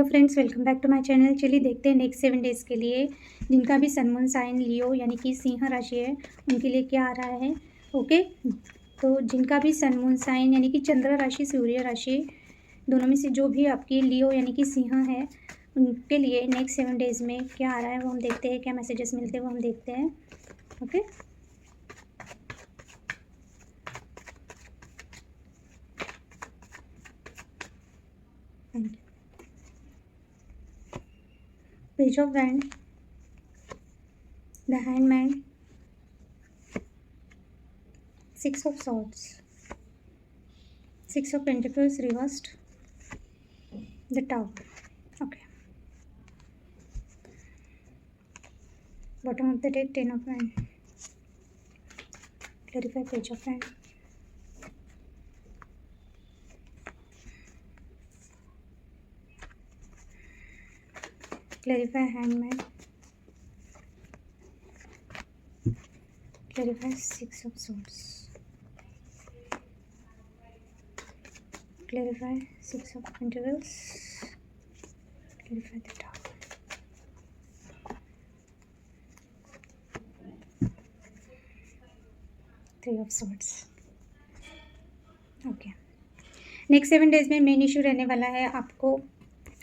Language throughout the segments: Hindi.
Hello friends, welcome back to my channel. चलिए देखते हैं नेक्स्ट 7 डेज़ के लिए जिनका भी सन मून साइन लियो यानी कि सिंह राशि है उनके लिए क्या आ रहा है। ओके, तो जिनका भी सन मून साइन यानी कि चंद्र राशि सूर्य राशि दोनों में से जो भी आपकी लियो यानी कि सिंह है उनके लिए नेक्स्ट 7 डेज़ में क्या आ रहा है वो हम देखते हैं, क्या मैसेजेस मिलते हैं वो हम देखते हैं। Okay, thank you. Page of wand, the handman, 6 of swords, 6 of pentacles reversed, the tower. Okay, bottom of the deck, 10 of wands. Clarify page of wand, clarify hangman, clarify 6 of swords, clarify 6 of pentacles, clarify the tower. 3 of swords. Okay, next 7 days में मेन इशू रहने वाला है आपको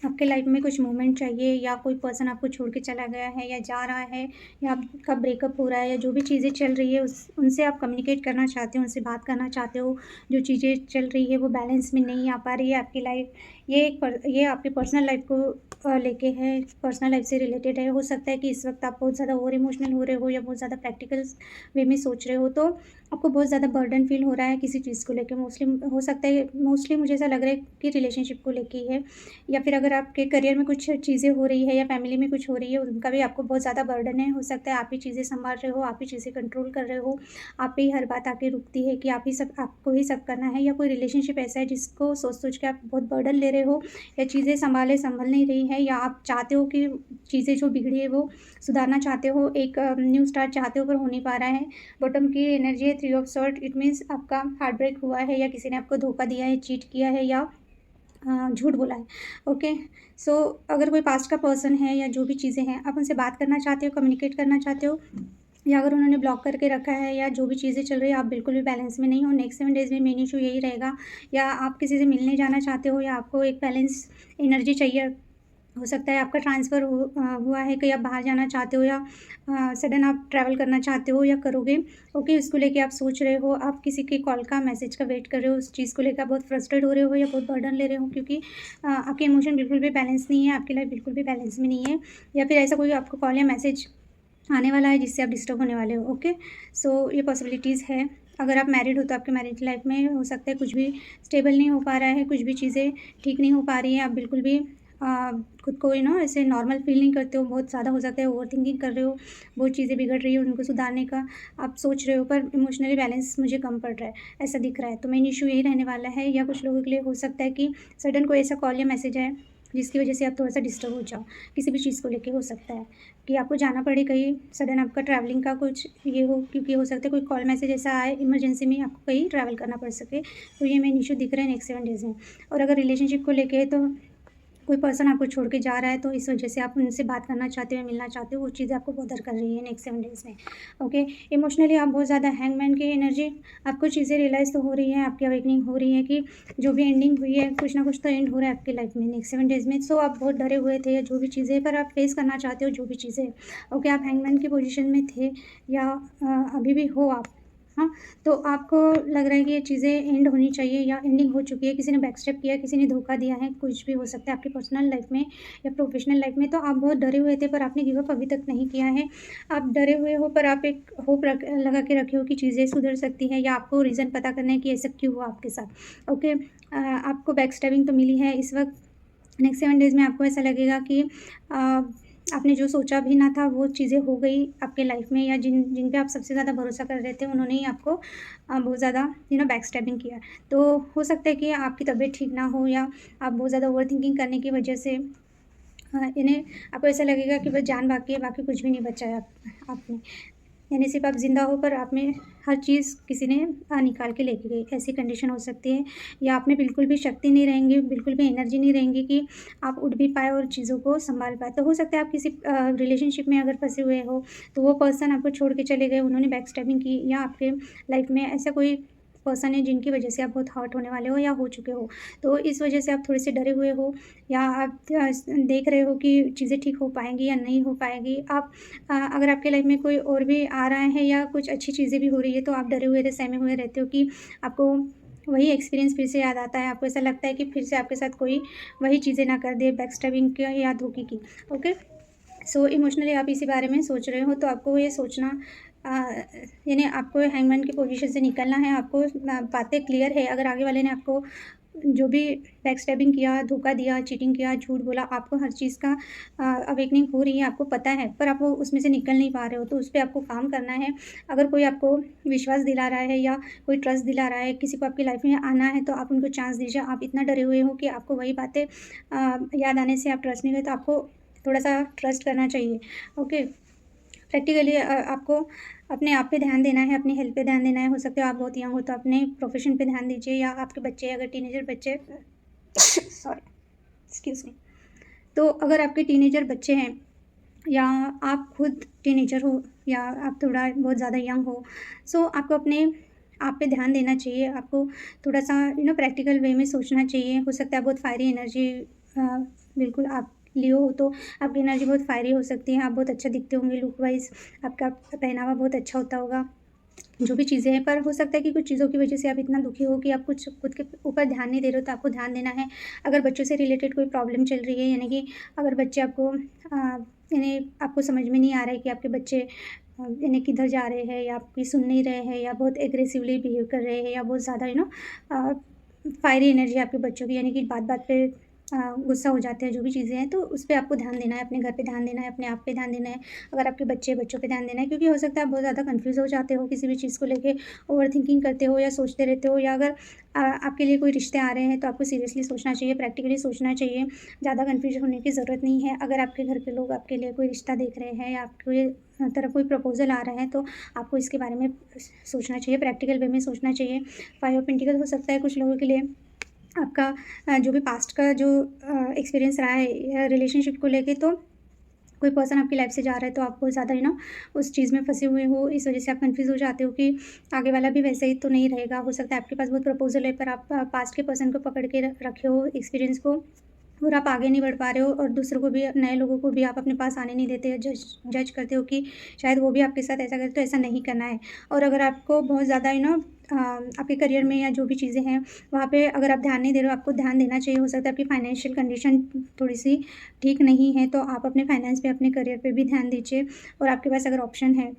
आपके लाइफ में कुछ मूवमेंट चाहिए या कोई पर्सन आपको छोड़ के चला गया है या जा रहा है या आपका ब्रेकअप हो रहा है या जो भी चीज़ें चल रही है उनसे आप कम्युनिकेट करना चाहते हो, उनसे बात करना चाहते हो। जो चीज़ें चल रही है वो बैलेंस में नहीं आ पा रही है आपकी लाइफ। ये आपकी पर्सनल लाइफ को लेके है, पर्सनल लाइफ से रिलेटेड है। हो सकता है कि इस वक्त आप बहुत ज़्यादा ओवर इमोशनल हो रहे हो या बहुत ज़्यादा प्रैक्टिकल वे में सोच रहे हो, तो आपको बहुत ज़्यादा बर्डन फील हो रहा है किसी चीज़ को लेके। मोस्टली मुझे ऐसा लग रहा है कि रिलेशनशिप को लेके ही है, या फिर अगर आपके करियर में कुछ चीज़ें हो रही है या फैमिली में कुछ हो रही है उनका भी आपको बहुत ज़्यादा बर्डन है। हो सकता है आप ही चीज़ें संभाल रहे हो, आप ही चीज़ें कंट्रोल कर रहे हो, आप पे ही हर बात आके रुकती है कि आपको ही सब करना है, या कोई रिलेशनशिप ऐसा है जिसको सोच के आप बहुत बर्डन ले रहे हो, या चीज़ें संभल नहीं रही है, या आप चाहते हो कि चीज़ें जो बिगड़ी है वो सुधारना चाहते हो, एक न्यू स्टार्ट चाहते हो पर हो नहीं पा रहा है। बॉटम की एनर्जी है 3 ऑफ सॉर्ड। इट मीन्स आपका हार्ट ब्रेक हुआ है या किसी ने आपको धोखा दिया है, चीट किया है या झूठ बोला है। ओके, सो अगर कोई पास्ट का पर्सन है या जो भी चीज़ें हैं आप उनसे बात करना चाहते हो, कम्युनिकेट करना चाहते हो, या अगर उन्होंने ब्लॉक करके रखा है या जो भी चीज़ें चल रही है आप बिल्कुल भी बैलेंस में नहीं हो, नेक्स्ट 7 डेज़ में मेन इशू यही रहेगा। या आप किसी से मिलने जाना चाहते हो या आपको एक बैलेंस एनर्जी चाहिए। हो सकता है आपका ट्रांसफ़र हुआ है, कहीं आप बाहर जाना चाहते हो या सडन आप ट्रैवल करना चाहते हो या करोगे। ओके, उसको लेके आप सोच रहे हो, आप किसी के कॉल का मैसेज का वेट कर रहे हो, उस चीज़ को लेकर आप बहुत फ्रस्ट्रेट हो रहे हो या बहुत बर्डन ले रहे हो, क्योंकि आपके इमोशन बिल्कुल भी बैलेंस नहीं है, आपकी लाइफ बिल्कुल भी बैलेंस में नहीं है, या फिर ऐसा कोई आपको कॉल या मैसेज आने वाला है जिससे आप डिस्टर्ब होने वाले हो। ओके, सो ये पॉसिबिलिटीज़ है। अगर आप मैरिड हो तो आपके मैरिज लाइफ में हो सकता है कुछ भी स्टेबल नहीं हो पा रहा है, कुछ भी चीज़ें ठीक नहीं हो पा रही हैं, आप बिल्कुल भी खुद को ऐसे नॉर्मल फील नहीं करते हो, बहुत ज़्यादा हो सकता है ओवर थिंकिंग कर रहे हो, बहुत चीज़ें बिगड़ रही है उनको सुधारने का आप सोच रहे हो, पर इमोशनली बैलेंस मुझे कम पड़ रहा है, ऐसा दिख रहा है। तो मेन इशू यही रहने वाला है, या कुछ लोगों के लिए हो सकता है कि सडन कोई ऐसा कॉल या मैसेज आए जिसकी वजह से आप थोड़ा सा डिस्टर्ब हो जाओ, किसी भी चीज़ को लेके हो सकता है कि आपको जाना पड़े कहीं, सडन आपका ट्रैवलिंग का कुछ ये हो, क्योंकि हो सकता है कोई कॉल मैसेज ऐसा आए इमरजेंसी में आपको कहीं ट्रैवल करना पड़ सके। तो ये मेन इशू दिख रहा है नेक्स्ट 7 डेज़ में। और अगर रिलेशनशिप को लेके है तो कोई पर्सन आपको छोड़ के जा रहा है, तो इस वजह से आप उनसे बात करना चाहते हो, मिलना चाहते हो, वो चीज़ें आपको बॉदर कर रही है नेक्स्ट 7 डेज़ में। ओके, इमोशनली आप बहुत ज़्यादा हैंगमैन की एनर्जी, आपको चीज़ें रियलाइज़ तो हो रही है, आपकी अवेकनिंग हो रही है कि जो भी एंडिंग हुई है कुछ ना कुछ तो एंड हो रहा है आपकी लाइफ में नेक्स्ट 7 डेज़ में। सो आप बहुत डरे हुए थे या जो भी चीज़ें, पर आप फेस करना चाहते हो जो भी चीज़ें। ओके, आप हैंगमैन की पोजीशन में थे या अभी भी हो आप, हाँ, तो आपको लग रहा है कि ये चीज़ें एंड होनी चाहिए या एंडिंग हो चुकी है, किसी ने बैकस्टेप किया, किसी ने धोखा दिया है, कुछ भी हो सकता है आपकी पर्सनल लाइफ में या प्रोफेशनल लाइफ में। तो आप बहुत डरे हुए थे पर आपने गिव अप अभी तक नहीं किया है। आप डरे हुए हो पर आप एक होप लगा के रखे हो कि चीज़ें सुधर सकती हैं, या आपको रीज़न पता करना है कि ऐसा क्यों हुआ आपके साथ। ओके, आपको बैकस्टैबिंग तो मिली है इस वक्त। नेक्स्ट 7 डेज़ में आपको ऐसा लगेगा कि आपने जो सोचा भी ना था वो चीज़ें हो गई आपके लाइफ में, या जिन पे आप सबसे ज़्यादा भरोसा कर रहे थे उन्होंने ही आपको बहुत ज़्यादा बैकस्टैबिंग किया। तो हो सकता है कि आपकी तबीयत ठीक ना हो, या आप बहुत ज़्यादा ओवरथिंकिंग करने की वजह से इन्हें आपको ऐसा लगेगा कि बस जान बाकी है, बाकी कुछ भी नहीं बचा है आप में। यानी सिर्फ़ आप ज़िंदा हो पर आप में हर चीज़ किसी ने निकाल के लेके गई, ऐसी कंडीशन हो सकती है। या आप में बिल्कुल भी शक्ति नहीं रहेंगी, बिल्कुल भी एनर्जी नहीं रहेंगी कि आप उठ भी पाएँ और चीज़ों को सँभाल पाएँ। तो हो सकता है आप किसी रिलेशनशिप में अगर फँसे हुए हो, तो वो पर्सन आपको छोड़ के चले गए, उन्होंने बैकस्टैबिंग की, या आपके लाइफ़ में ऐसा कोई पर्सन है जिनकी वजह से आप बहुत हर्ट होने वाले हो या हो चुके हो। तो इस वजह से आप थोड़े से डरे हुए हो, या आप देख रहे हो कि चीज़ें ठीक हो पाएँगी या नहीं हो पाएँगी। आप अगर आपके लाइफ़ में कोई और भी आ रहा है या कुछ अच्छी चीज़ें भी हो रही है, तो आप डरे हुए, सहमे हुए रहते हो कि आपको वही एक्सपीरियंस फिर से याद आता है। आपको ऐसा लगता है कि फिर से आपके साथ कोई वही चीज़ें ना कर दे, बैकस्टैबिंग की या धोखे की। ओके? सो इमोशनली आप इसी बारे में सोच रहे हो, तो आपको ये सोचना अ, यानी आपको हैंगमैन की पोजीशन से निकलना है। आपको बातें क्लियर है, अगर आगे वाले ने आपको जो भी बैकस्टैबिंग किया, धोखा दिया, चीटिंग किया, झूठ बोला, आपको हर चीज़ का अवेकनिंग हो रही है, आपको पता है, पर आप वो उसमें से निकल नहीं पा रहे हो, तो उस पे आपको काम करना है। अगर कोई आपको विश्वास दिला रहा है या कोई ट्रस्ट दिला रहा है, किसी को आपकी लाइफ़ में आना है, तो आप उनको चांस दीजिए। आप इतना डरे हुए हो कि आपको वही बातें याद आने से आप ट्रस्ट नहीं करते, तो आपको थोड़ा-सा ट्रस्ट करना चाहिए। ओके? प्रैक्टिकली आपको अपने आप पे ध्यान देना है, अपनी हेल्थ पे ध्यान देना है। हो सकता है आप बहुत यंग हो तो अपने प्रोफ़ेशन पे ध्यान दीजिए, या आपके बच्चे अगर टीनेजर बच्चे सॉरी, एक्सक्यूज़ मी। तो अगर आपके टीनेजर बच्चे हैं, या आप खुद टीनेजर हो, या आप थोड़ा बहुत ज़्यादा यंग हो, सो आपको अपने आप पे ध्यान देना चाहिए। आपको थोड़ा-सा प्रैक्टिकल वे में सोचना चाहिए। हो सकता है बहुत फायरी एनर्जी बिल्कुल आप लियो हो, तो आपकी एनर्जी बहुत फायरी हो सकती है। आप बहुत अच्छा दिखते होंगे लुक वाइज़, आपका पहनावा बहुत अच्छा होता होगा। जो भी चीज़ें हैं, पर हो सकता है कि कुछ चीज़ों की वजह से आप इतना दुखी हो कि आप कुछ खुद के ऊपर ध्यान नहीं दे रहे हो, तो आपको ध्यान देना है। अगर बच्चों से रिलेटेड कोई प्रॉब्लम चल रही है, यानी कि अगर बच्चे आपको यानी आपको समझ में नहीं आ रहा है कि आपके बच्चे यानी किधर जा रहे हैं, या आपकी सुन नहीं रहे हैं, या बहुत एग्रेसिवली बिहेव कर रहे हैं, या बहुत ज़्यादा अ, फायरी एनर्जी है आपके बच्चों की, यानी कि बात-बात पे गुस्सा हो जाते हैं, जो भी चीज़ें हैं, तो उस पे आपको ध्यान देना है, अपने घर पे ध्यान देना है, अपने आप पे ध्यान देना है। अगर आपके बच्चे बच्चों पे ध्यान देना है, क्योंकि हो सकता है आप बहुत ज़्यादा कन्फ्यूज़ हो जाते हो किसी भी चीज़ को लेके, ओवरथिंकिंग करते हो या सोचते रहते हो, या अगर आपके लिए कोई रिश्ते आ रहे हैं, तो आपको सीरियसली सोचना चाहिए, प्रैक्टिकली सोचना चाहिए। ज़्यादा कन्फ्यूज़ होने की ज़रूरत नहीं है। अगर आपके घर के लोग आपके लिए कोई रिश्ता देख रहे हैं, या आपके तरफ कोई प्रपोज़ल आ रहा है, तो आपको इसके बारे में सोचना चाहिए, प्रैक्टिकल वे में सोचना चाहिए। 5 ऑफ पेंटिकल हो सकता है कुछ लोगों के लिए आपका जो भी पास्ट का जो एक्सपीरियंस रहा है रिलेशनशिप को लेके, तो कोई पर्सन आपकी लाइफ से जा रहा है, तो आप बहुत ज़्यादा उस चीज़ में फँसे हुए हो, इस वजह से आप कन्फ्यूज़ हो जाते हो कि आगे वाला भी वैसे ही तो नहीं रहेगा। हो सकता है आपके पास बहुत प्रपोज़ल है, पर आप पास्ट के पर्सन को पकड़ के रखे हो एक्सपीरियंस को, और आप आगे नहीं बढ़ पा रहे हो, और दूसरों को भी, नए लोगों को भी आप अपने पास आने नहीं देते, जज जज करते हो कि शायद वो भी आपके साथ ऐसा करे, तो ऐसा नहीं करना है। और अगर आपको बहुत ज़्यादा आपके करियर में या जो भी चीज़ें हैं, वहाँ पे अगर आप ध्यान नहीं दे रहे हो, आपको ध्यान देना चाहिए। हो सकता है आपकी फाइनेंशियल कंडीशन थोड़ी-सी ठीक नहीं है, तो आप अपने फाइनेंस पे, अपने करियर पे भी ध्यान दीजिए। और आपके पास अगर ऑप्शन है,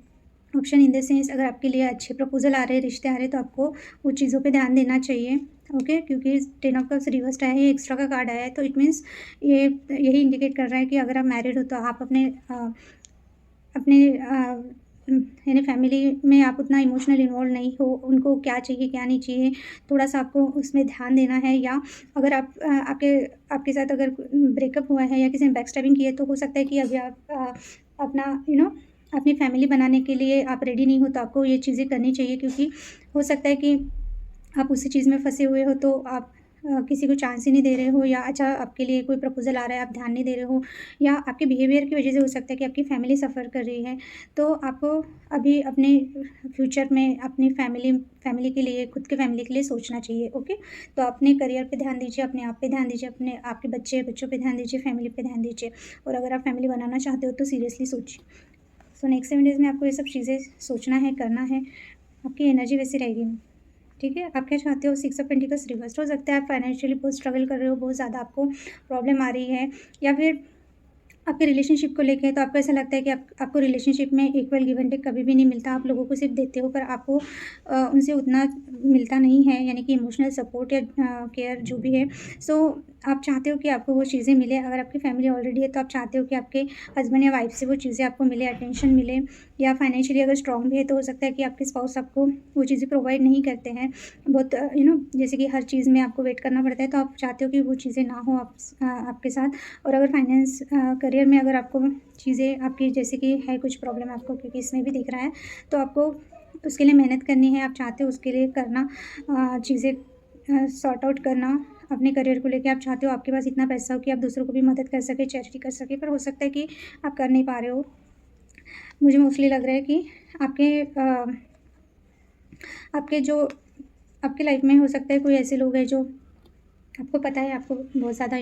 ऑप्शन इन द सेंस अगर आपके लिए अच्छे प्रपोज़ल आ रहे हैं, रिश्ते आ रहे हैं, तो आपको वो चीज़ों पे ध्यान देना चाहिए। ओके? क्योंकि 10 ऑफ कप्स रिवर्स्ड आया है, ये एक्स्ट्रा का कार्ड आया है, तो इट मीन्स ये यही इंडिकेट कर रहा है कि अगर आप मैरिड हो, तो आप यानी फैमिली में आप उतना इमोशनल इन्वॉल्व नहीं हो, उनको क्या चाहिए, क्या नहीं चाहिए, थोड़ा-सा आपको उसमें ध्यान देना है। या अगर आपके साथ अगर ब्रेकअप हुआ है, या किसी ने बैकस्टैबिंग की है, तो हो सकता है कि अभी आप अपना अपनी फैमिली बनाने के लिए आप रेडी नहीं हो, तो आपको ये चीज़ें करनी चाहिए, क्योंकि हो सकता है कि आप उसी चीज़ में फँसे हुए हो, तो आप किसी को चांस ही नहीं दे रहे हो, या अच्छा आपके लिए कोई प्रपोज़ल आ रहा है, आप ध्यान नहीं दे रहे हो, या आपके बिहेवियर की वज़ह से हो सकता है कि आपकी फैमिली सफ़र कर रही है। तो आपको अभी अपने फ्यूचर में अपनी फैमिली के लिए, खुद के फैमिली के लिए सोचना चाहिए, ओके? तो अपने करियर पे ध्यान दीजिए, अपने आप पे ध्यान दीजिए, अपने आपके बच्चों पे ध्यान दीजिए, फैमिली पे ध्यान दीजिए। और अगर आप फैमिली बनाना चाहते हो, तो सीरियसली सोचिए। सो नेक्स्ट 7 डेज़ में आपको ये सब चीज़ें सोचना है, करना है, आपकी एनर्जी वैसी रहेगी। ठीक है? आप क्या चाहते हो? 6 ऑफ पेंटिकल्स रिवर्स्ड हो सकता है आप फाइनेंशियली बहुत स्ट्रगल कर रहे हो, बहुत ज़्यादा आपको प्रॉब्लम आ रही है, या फिर आपके रिलेशनशिप को लेके, तो आपको ऐसा लगता है कि आपको रिलेशनशिप में इक्वल गिव एंड टेक कभी भी नहीं मिलता। आप लोगों को सिर्फ देते हो, पर आपको उनसे उतना मिलता नहीं है, यानी कि इमोशनल सपोर्ट या केयर जो भी है। सो आप चाहते हो कि आपको वो चीज़ें मिले। अगर आपकी फैमिली ऑलरेडी है, तो आप चाहते हो कि आपके हस्बैंड या वाइफ से वो चीज़ें आपको मिले, अटेंशन मिले, या फाइनेंशियली अगर स्ट्रॉन्ग भी है तो हो सकता है कि आपके स्पाउस आपको वो चीज़ें प्रोवाइड नहीं करते हैं। बहुत जैसे कि हर चीज़ में आपको वेट करना पड़ता है, तो आप चाहते हो कि वो चीज़ें ना हो आपके साथ। और अगर फाइनेंस करियर में अगर आपको चीज़ें आपकी जैसे कि है कुछ प्रॉब्लम आपको, क्योंकि इसमें भी दिख रहा है, तो आपको उसके लिए मेहनत करनी है। आप चाहते हो उसके लिए करना, चीज़ें सॉर्ट आउट करना। अपने करियर को लेके आप चाहते हो आपके पास इतना पैसा हो कि आप दूसरों को भी मदद कर सकें, चैरिटी कर सकें, पर हो सकता है कि आप कर नहीं पा रहे हो। मुझे मोस्टली लग रहा है कि आपके जो आपकी लाइफ में हो सकता है कोई ऐसे लोग हैं जो आपको पता है आपको बहुत ज़्यादा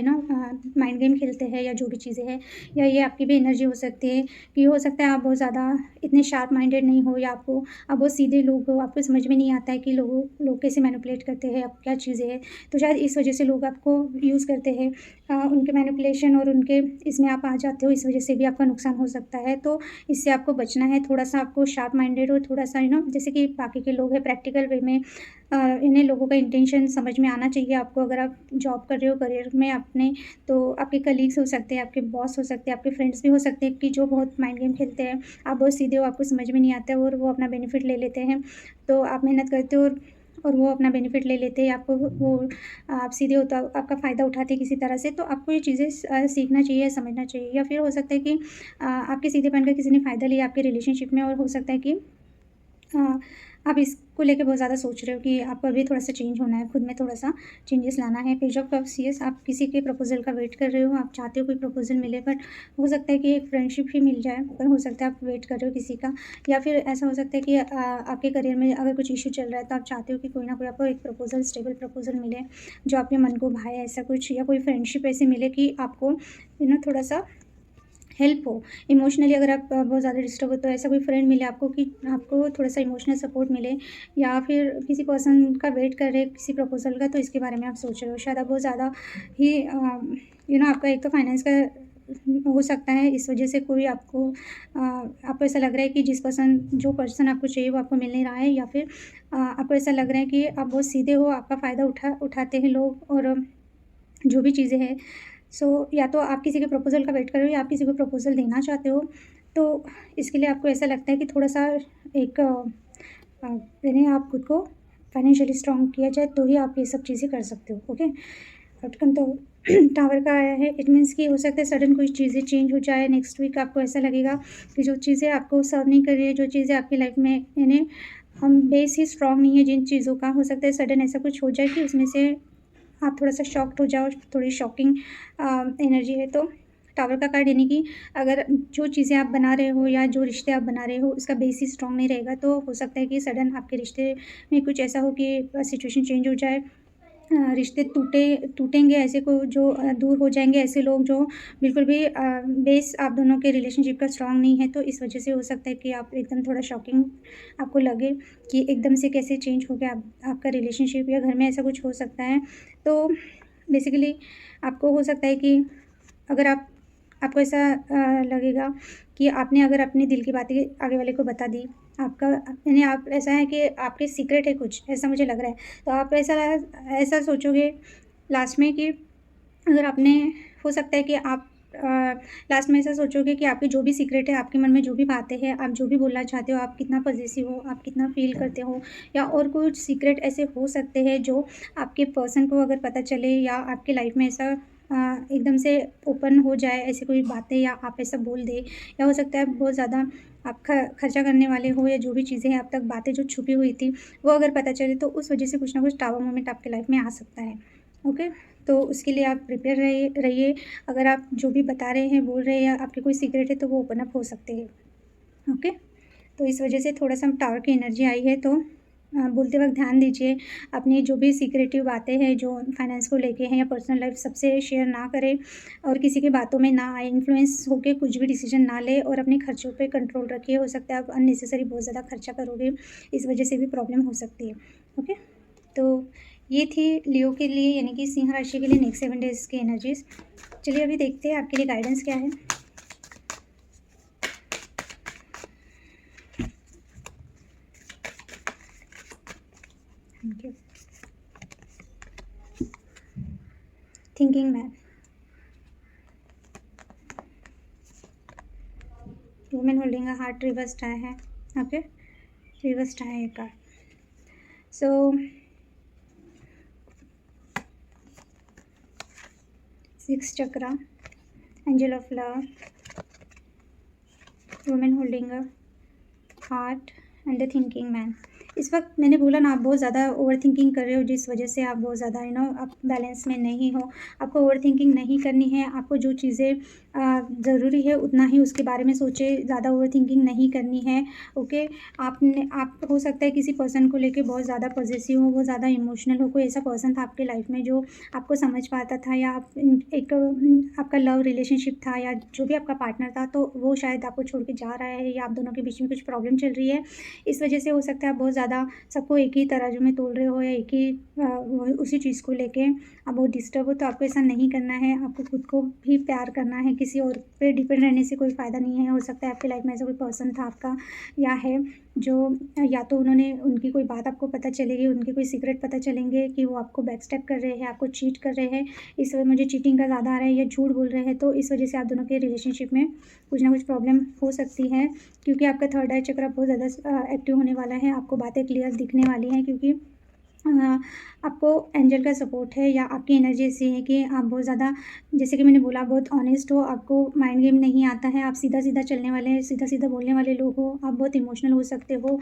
माइंड गेम खेलते हैं, या जो भी चीज़ें हैं, या ये आपकी भी एनर्जी हो सकती है कि हो सकता है आप बहुत ज़्यादा इतने शार्प माइंडेड नहीं हो, या आप बहुत सीधे लोग हो, आपको समझ में नहीं आता है कि लोग कैसे मैनिपुलेट करते हैं, आप क्या चीज़ें हैं। तो शायद इस वजह से लोग आपको यूज़ करते हैं, उनके मैनिपुलेशन और उनके इसमें आप आ जाते हो, इस वजह से भी आपका नुकसान हो सकता है। तो इससे आपको बचना है, थोड़ा-सा आपको शार्प माइंडेड और थोड़ा-सा जैसे कि बाकी के लोग हैं प्रैक्टिकल वे में, इन्हें लोगों का इंटेंशन समझ में आना चाहिए आपको। अगर आप जॉब कर रहे हो करियर में अपने, तो आपके कलीग्स हो सकते हैं, आपके बॉस हो सकते हैं, आपके फ्रेंड्स भी हो सकते हैं कि जो बहुत माइंड गेम खेलते हैं। आप बहुत सीधे हो, आपको समझ में नहीं आता है और वो अपना बेनिफिट ले लेते हैं। तो आप मेहनत करते हो और वो अपना बेनिफिट ले लेते हैं। आपको वो आप सीधे हो तो आपका फ़ायदा उठाते हैं किसी तरह से। तो आपको ये चीज़ें सीखना चाहिए, समझना चाहिए। या फिर हो सकता है कि आपके सीधेपन का किसी ने फ़ायदा लिया आपके रिलेशनशिप में, और हो सकता है कि हाँ, आप इसको लेके बहुत ज़्यादा सोच रहे हो कि आपको अभी थोड़ा-सा चेंज होना है, खुद में थोड़ा-सा चेंजेस लाना है। पेज ऑफ कप्स, यस, आप किसी के प्रपोज़ल का वेट कर रहे हो, आप चाहते हो कोई प्रपोज़ल मिले, बट हो सकता है कि एक फ्रेंडशिप ही मिल जाए, पर हो सकता है आप वेट कर रहे हो किसी का। या फिर ऐसा हो सकता है कि आपके करियर में अगर कुछ इश्यू चल रहा है, तो आप चाहते हो कि कोई ना कोई आपको एक प्रपोज़ल, स्टेबल प्रपोज़ल मिले, जो आपके मन को भाए, ऐसा कुछ। या कोई फ्रेंडशिप ऐसी मिले कि आपको थोड़ा-सा हेल्प हो। इमोशनली अगर आप बहुत ज़्यादा डिस्टर्ब हो, तो ऐसा कोई फ्रेंड मिले आपको कि आपको थोड़ा-सा इमोशनल सपोर्ट मिले, या फिर किसी पर्सन का वेट कर रहे हैं किसी प्रपोज़ल का, तो इसके बारे में आप सोच रहे हो। शायद आप बहुत ज़्यादा ही आपका एक तो फाइनेंस का हो सकता है, इस वजह से कोई आपको ऐसा लग रहा है कि जो पर्सन आपको चाहिए वो आपको मिल नहीं रहा है, या फिर आपको ऐसा लग रहा है कि आप बहुत सीधे हो, आपका फ़ायदा उठाते हैं लोग, और जो भी चीज़ें हैं। या तो आप किसी के प्रपोज़ल का वेट कर रहे हो, या आप किसी को प्रपोज़ल देना चाहते हो। तो इसके लिए आपको ऐसा लगता है कि थोड़ा-सा एक आप खुद को फाइनेंशियली स्ट्रॉन्ग किया जाए, तो ही आप ये सब चीज़ें कर सकते हो। ओके? आउटकम तो टावर का आया है, इट मीन्स कि हो सकता है सडन कोई चीज़ें चेंज हो जाए। नेक्स्ट वीक आपको ऐसा लगेगा कि जो चीज़ें आपको सर्व नहीं कर रही है, जो चीज़ें आपकी लाइफ़ में बेस ही स्ट्रॉन्ग नहीं है जिन चीज़ों का, हो सकता है सडन ऐसा कुछ हो जाए कि उसमें से आप थोड़ा-सा शॉक्ड हो जाओ, थोड़ी शॉकिंग एनर्जी है। तो टावर का कार्ड, यानी कि अगर जो चीज़ें आप बना रहे हो या जो रिश्ते आप बना रहे हो, उसका बेस ही स्ट्रॉन्ग नहीं रहेगा, तो हो सकता है कि सडन आपके रिश्ते में कुछ ऐसा हो कि सिचुएशन चेंज हो जाए। रिश्ते टूटेंगे, ऐसे को जो दूर हो जाएँगे ऐसे लोग जो बिल्कुल भी बेस आप दोनों के रिलेशनशिप का स्ट्रॉन्ग नहीं है। तो इस वजह से हो सकता है कि आप एकदम थोड़ा शॉकिंग आपको लगे कि एकदम से कैसे चेंज हो गया आपका रिलेशनशिप, या घर में ऐसा कुछ हो सकता है। तो बेसिकली आपको हो सकता है कि अगर आपको ऐसा लगेगा कि आपने अगर अपने दिल की बातें आगे वाले को बता दी, आप ऐसा है कि आपके सीक्रेट है कुछ, ऐसा मुझे लग रहा है। तो आप ऐसा सोचोगे लास्ट में कि अगर आपने हो सकता है कि आप लास्ट में ऐसा सोचोगे कि आपके जो भी सीक्रेट है, आपके मन में जो भी बातें हैं, आप जो भी बोलना चाहते हो, आप कितना पॉसेसिव हो, आप कितना फ़ील करते हो, या और कुछ सीक्रेट ऐसे हो सकते हैं जो आपके पर्सन को अगर पता चले, या आपकी लाइफ़ में ऐसा एकदम से ओपन हो जाए ऐसी कोई बातें, या आप ऐसा बोल दें, या हो सकता है बहुत ज़्यादा आप खर्चा करने वाले हो, या जो भी चीज़ें हैं अब तक बातें जो छुपी हुई थी, वो अगर पता चले, तो उस वजह से कुछ ना कुछ टावर मोमेंट आपकी लाइफ़ में आ सकता है। ओके? तो उसके लिए आप प्रिपेयर रहिए। अगर आप जो भी बता रहे हैं, बोल रहे हैं, या आपके कोई सीक्रेट है, तो वो ओपन अप हो सकते हैं। ओके? तो इस वजह से थोड़ा-सा टावर की एनर्जी आई है, तो बोलते वक़्त ध्यान दीजिए। अपनी जो भी सीक्रेटिव बातें हैं, जो फाइनेंस को लेके हैं या पर्सनल लाइफ़, सबसे शेयर ना करें, और किसी की बातों में ना आए, इन्फ्लुएंस होके कुछ भी डिसीज़न ना लें, और अपने खर्चों पे कंट्रोल रखिए। हो सकता है आप अननेसेसरी बहुत ज़्यादा खर्चा करोगे, इस वजह से भी प्रॉब्लम हो सकती है। ओके? तो ये थी लियो के लिए, यानी कि सिंह राशि के लिए नेक्स्ट 7 डेज़ की एनर्जीज़। चलिए अभी देखते हैं आपके लिए गाइडेंस क्या है। Thank you. Thinking man, 2 women holding a heart, reversed आया है। ओके, रिवर्स्ड आया है card. So 6 chakra, angel of love, women holding a heart and the thinking man. इस वक्त मैंने बोला ना, आप बहुत ज़्यादा ओवर थिंकिंग कर रहे हो, जिस वजह से आप बहुत ज़्यादा आप बैलेंस में नहीं हो। आपको ओवर थिंकिंग नहीं करनी है। आपको जो चीज़ें ज़रूरी है उतना ही उसके बारे में सोचें, ज़्यादा ओवर थिंकिंग नहीं करनी है। ओके, आप हो सकता है किसी पर्सन को लेके बहुत ज़्यादा पॉजेसिव हो, बहुत ज़्यादा इमोशनल हो। कोई ऐसा पर्सन था आपकी लाइफ में जो आपको समझ पाता था, या आपका लव रिलेशनशिप था, या जो भी आपका पार्टनर था, तो वो शायद आपको छोड़ के जा रहा है, या आप दोनों के बीच में कुछ प्रॉब्लम चल रही है। इस वजह से हो सकता है आप बहुत ज़्यादा सबको एक ही तराजू में तोल रहे हो, या एक ही उसी चीज़ को लेके आप बहुत डिस्टर्ब हो। तो आपको ऐसा नहीं करना है। आपको खुद को भी प्यार करना है। किसी और पे डिपेंड रहने से कोई फ़ायदा नहीं है। हो सकता है आपकी लाइफ में ऐसा कोई पर्सन था आपका, या है, जो या तो उनकी कोई बात आपको पता चलेगी, उनके कोई सीक्रेट पता चलेंगे कि वो आपको बैकस्टेप कर रहे हैं, आपको चीट कर रहे हैं। इस वजह मुझे चीटिंग का ज़्यादा आ रहा है, या झूठ बोल रहे हैं। तो इस वजह से आप दोनों के रिलेशनशिप में कुछ ना कुछ प्रॉब्लम हो सकती है, क्योंकि आपका थर्ड आई चक्र बहुत ज़्यादा एक्टिव होने वाला है। आपको बातें क्लियर दिखने वाली हैं, क्योंकि आपको एंजल का सपोर्ट है, या आपकी एनर्जी ऐसी है कि आप बहुत ज़्यादा, जैसे कि मैंने बोला, बहुत ऑनेस्ट हो। आपको माइंड गेम नहीं आता है। आप सीधा-सीधा चलने वाले, सीधा-सीधा बोलने वाले लोग हो। आप बहुत इमोशनल हो सकते हो।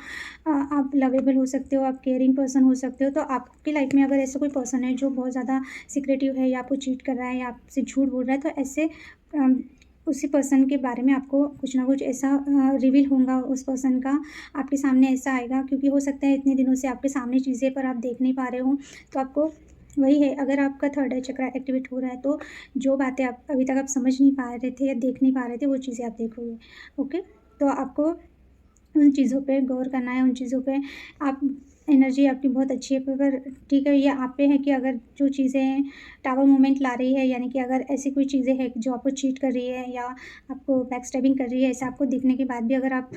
आप लवेबल हो सकते हो, आप केयरिंग पर्सन हो सकते हो। तो आपकी लाइफ में अगर ऐसा कोई पर्सन है जो बहुत ज़्यादा सीक्रेटिव है, या आपको चीट कर रहा है, या आपसे झूठ बोल रहा है, तो ऐसे उसी पर्सन के बारे में आपको कुछ ना कुछ ऐसा रिवील होगा उस पर्सन का, आपके सामने ऐसा आएगा। क्योंकि हो सकता है इतने दिनों से आपके सामने चीज़ें पर आप देख नहीं पा रहे हो। तो आपको वही है, अगर आपका थर्ड आई चक्र एक्टिवेट हो रहा है, तो जो बातें आप अभी तक आप समझ नहीं पा रहे थे या देख नहीं पा रहे थे, वो चीज़ें आप देखोगे। ओके, तो आपको उन चीज़ों पे गौर करना है, उन चीज़ों पे आप, एनर्जी आपकी बहुत अच्छी है, पर ठीक है, ये आप पे है कि अगर जो चीज़ें टावर मूवमेंट ला रही है, यानी कि अगर ऐसी कोई चीज़ें हैं जो आपको चीट कर रही है, या आपको बैकस्टैबिंग कर रही है, ऐसा आपको दिखने के बाद भी अगर आप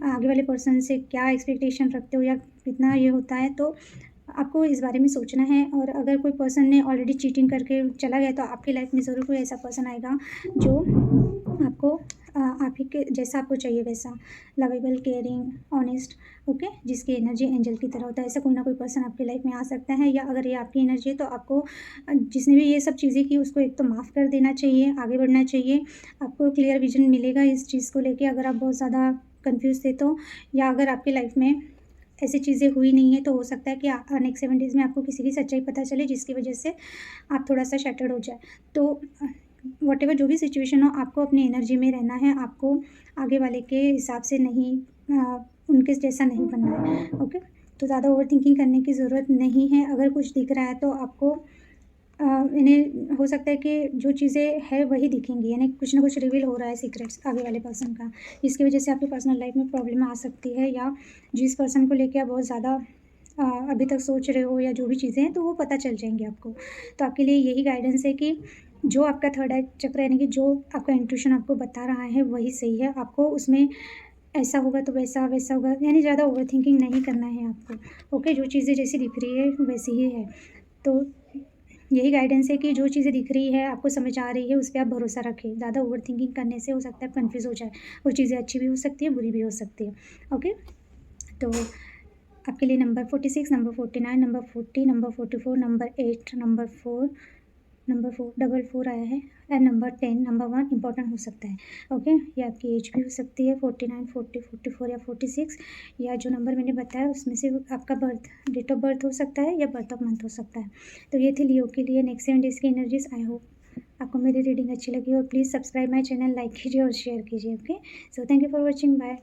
आगे वाले पर्सन से क्या एक्सपेक्टेशन रखते हो, या कितना ये होता है, तो आपको इस बारे में सोचना है। और अगर कोई पर्सन ने ऑलरेडी चीटिंग करके चला गया, तो आपकी लाइफ में ज़रूर कोई ऐसा पर्सन आएगा जो आपको आप ही के जैसा आपको चाहिए वैसा, लवेबल, केयरिंग, ऑनेस्ट, ओके, जिसकी एनर्जी एंजल की तरह होता है। ऐसा कोई ना कोई पर्सन आपकी लाइफ में आ सकता है, या अगर ये आपकी एनर्जी है, तो आपको जिसने भी ये सब चीज़ें की उसको एक तो माफ़ कर देना चाहिए, आगे बढ़ना चाहिए। आपको क्लियर विजन मिलेगा इस चीज़ को लेके, अगर आप बहुत ज़्यादा कन्फ्यूज़ थे तो, या अगर आपकी लाइफ में ऐसी चीज़ें हुई नहीं है, तो हो सकता है कि नेक्स्ट 7 डेज़ में आपको किसी की सच्चाई पता चले, जिसकी वजह से आप थोड़ा-सा शैटर्ड हो जाए। तो व्हाटएवर जो भी सिचुएशन हो, आपको अपनी एनर्जी में रहना है। आपको आगे वाले के हिसाब से नहीं, उनके जैसा नहीं बनना है। ओके, तो ज़्यादा ओवरथिंकिंग करने की ज़रूरत नहीं है। अगर कुछ दिख रहा है, तो आपको इन्हें हो सकता है कि जो चीज़ें हैं वही दिखेंगी, यानी कुछ ना कुछ रिवील हो रहा है सीक्रेट्स आगे वाले पर्सन का, जिसकी वजह से आपकी पर्सनल लाइफ में प्रॉब्लम आ सकती है, या जिस पर्सन को लेके आप बहुत ज़्यादा अभी तक सोच रहे हो, या जो भी चीज़ें हैं, तो वो पता चल जाएँगी आपको। तो आपके लिए यही गाइडेंस है कि जो आपका थर्ड आई चक्र, यानी कि जो आपका इंट्यूशन आपको बता रहा है वही सही है। आपको उसमें ऐसा होगा तो वैसा, वैसा होगा, यानी ज़्यादा ओवरथिंकिंग नहीं करना है आपको। ओके, जो चीज़ें जैसी दिख रही है वैसी ही है। तो यही गाइडेंस है कि जो चीज़ें दिख रही है, आपको समझ आ रही है, उस पे आप भरोसा रखें। ज़्यादा ओवरथिंकिंग करने से हो सकता है आप कन्फ्यूज़ हो जाए। वो चीज़ें अच्छी भी हो सकती है, बुरी भी हो सकती है। ओके, तो आपके लिए number 46, number 49, number 40, number 44, number 8, number 4, number 4 आया है, एंड नंबर 10, नंबर 1 इंपॉर्टेंट हो सकता है। ओके, ये आपकी एज भी हो सकती है, 49, 40, 44 या 46, या जो नंबर मैंने बताया उसमें से आपका डेट ऑफ बर्थ हो सकता है, या बर्थ ऑफ मंथ हो सकता है। तो ये थी लियो के लिए नेक्स्ट 7 डेज़ की एनर्जीज। आई होप आपको मेरी रीडिंग अच्छी लगी, और please subscribe my channel, like कीजिए और शेयर कीजिए। Okay, so thank you for watching, bye.